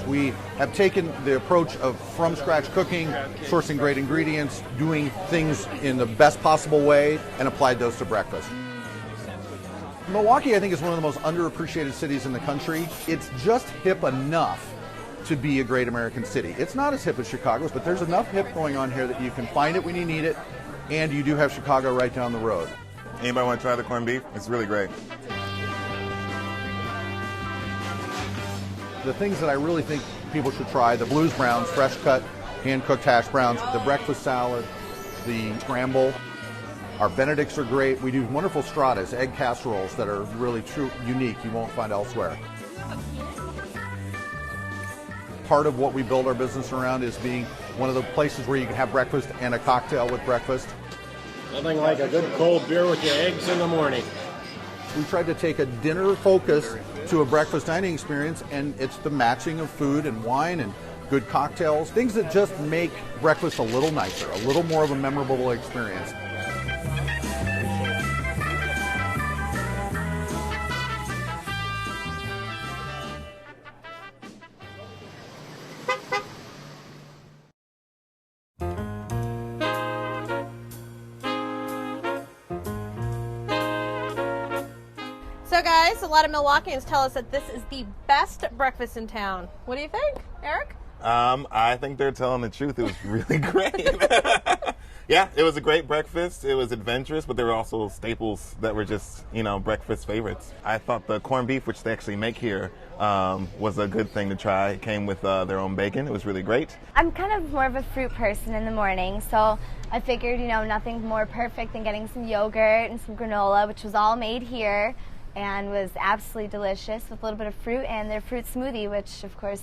We have taken the approach of from-scratch cooking, sourcing great ingredients, doing things in the best possible way, and applied those to breakfast. Milwaukee, I think, is one of the most underappreciated cities in the country. It's just hip enough to be a great American city. It's not as hip as Chicago's, but there's enough hip going on here that you can find it when you need it, and you do have Chicago right down the road. Anybody want to try the corned beef? It's really great. The things that I really think people should try, the blues browns, fresh cut, hand-cooked hash browns, the breakfast salad, the scramble. Our Benedicts are great. We do wonderful stratas, egg casseroles that are really true, unique, you won't find elsewhere. Part of what we build our business around is being one of the places where you can have breakfast and a cocktail with breakfast. Nothing like a good cold beer with your eggs in the morning. We tried to take a dinner focus to a breakfast dining experience, and it's the matching of food and wine and good cocktails, things that just make breakfast a little nicer, a little more of a memorable experience. So guys, a lot of Milwaukeeans tell us that this is the best breakfast in town. What do you think, Eric? I think they're telling the truth. It was really great. Yeah, it was a great breakfast. It was adventurous, but there were also staples that were just, breakfast favorites. I thought the corned beef, which they actually make here, was a good thing to try. It came with their own bacon. It was really great. I'm kind of more of a fruit person in the morning, so I figured, nothing more perfect than getting some yogurt and some granola, which was all made here and was absolutely delicious with a little bit of fruit and their fruit smoothie, which, of course,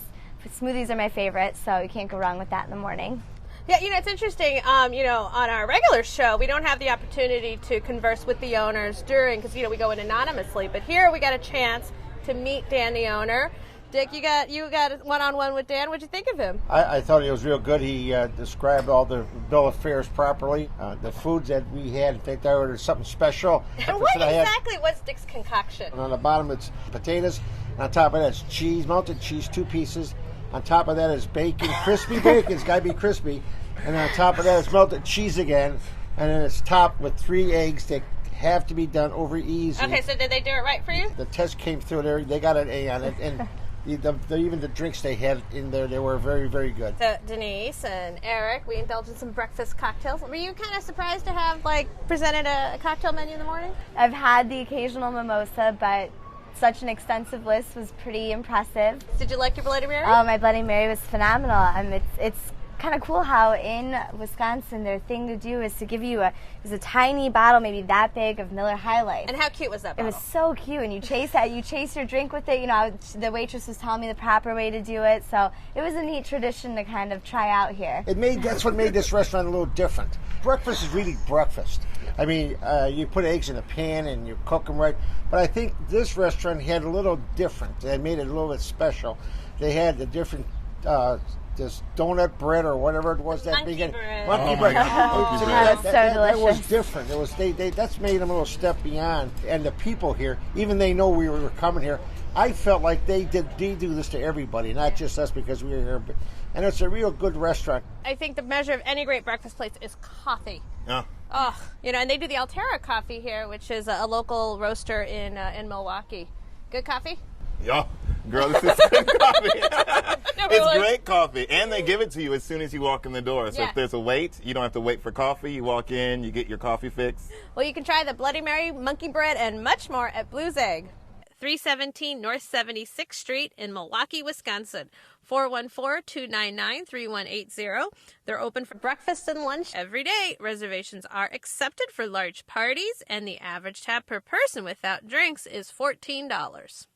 smoothies are my favorite, so you can't go wrong with that in the morning. Yeah, it's interesting, on our regular show, we don't have the opportunity to converse with the owners during, because, we go in anonymously, but here we got a chance to meet Dan, the owner. Dick, you got one-on-one with Dan. What'd you think of him? I thought he was real good. He described all the bill of fares properly. The foods that we had, I think there was something special. And what exactly was Dick's concoction? And on the bottom it's potatoes. On top of that is cheese, melted cheese, 2 pieces. On top of that is bacon, crispy bacon. It's got to be crispy. And on top of that is melted cheese again. And then it's topped with 3 eggs that have to be done over easy. Okay, so did they do it right for you? The test came through there. They got an A on it. And even the drinks they had in there, they were very, very good. So Denise and Eric, we indulged in some breakfast cocktails. Were you kind of surprised to have presented a cocktail menu in the morning? I've had the occasional mimosa, but such an extensive list was pretty impressive. Did you like your Bloody Mary? Oh, my Bloody Mary was phenomenal. It's kind of cool how in Wisconsin their thing to do is to give you a tiny bottle, maybe that big, of Miller High Life. And how cute was that bottle? It was so cute, and you chase your drink with it. The waitress was telling me the proper way to do it, so it was a neat tradition to kind of try out here. That's what made this restaurant a little different. Breakfast is really breakfast. I mean, you put eggs in a pan and you cook them right, but I think this restaurant had a little different. They made it a little bit special. They had the different this donut bread or whatever it was that monkey bread. Monkey bread. That was different. It was that's made them a little step beyond. And the people here, even they know we were coming here, I felt like they do this to everybody, not just us because we were here. And it's a real good restaurant. I think the measure of any great breakfast place is coffee. Yeah. Oh, and they do the Altera coffee here, which is a local roaster in Milwaukee. Good coffee? Yeah. Girl, this is good coffee. It's great coffee. And they give it to you as soon as you walk in the door. So if there's a wait, you don't have to wait for coffee. You walk in, you get your coffee fix. Well, you can try the Bloody Mary, monkey bread, and much more at Blue's Egg. 317 North 76th Street in Milwaukee, Wisconsin. 414-299-3180. They're open for breakfast and lunch every day. Reservations are accepted for large parties, and the average tab per person without drinks is $14.